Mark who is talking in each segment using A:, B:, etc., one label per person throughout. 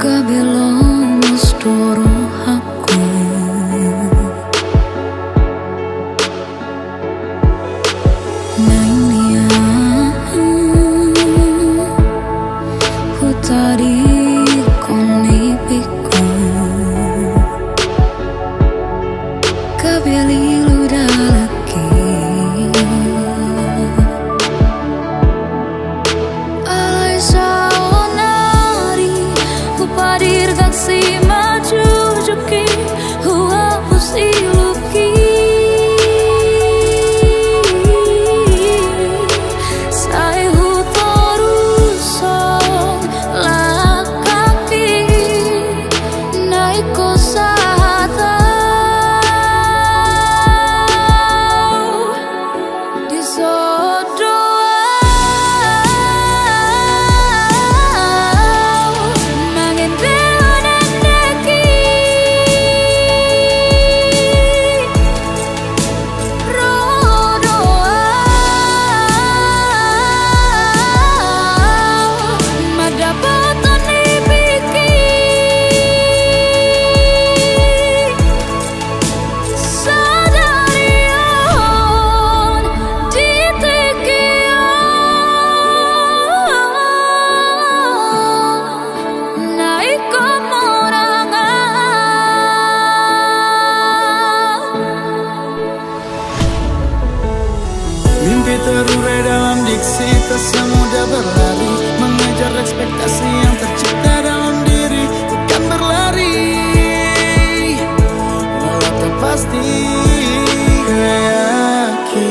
A: Kabelong mestoro aku Nainia Hutari koni piku Kabeli ludalaki si maju juki hua pusi luki sai hu toruson lakaki naiko sahata disodo
B: terurai dalam diksi, tak semudah berlari mengejar ekspektasi yang tercipta dalam diri, bukan berlari walau tak pasti. Keyakinan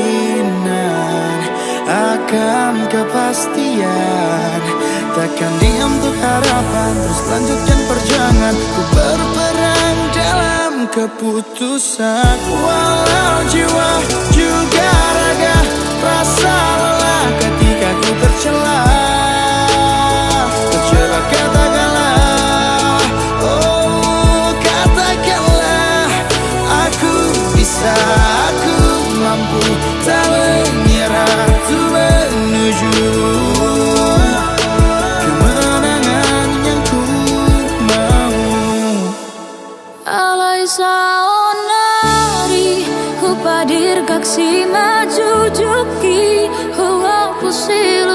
B: akan kepastian, takkan diam untuk harapan, terus lanjutkan perjuangan. Ku berperang dalam keputusan, walau jiwa juga raga rasa lelah ketika ku tercela. Tercela katakanlah, oh katakanlah, aku bisa, aku mampu, tak menyerah tuh menuju kemenangan yang ku mau.
A: Alai saonari hupadir kaksi maju juki hua pusil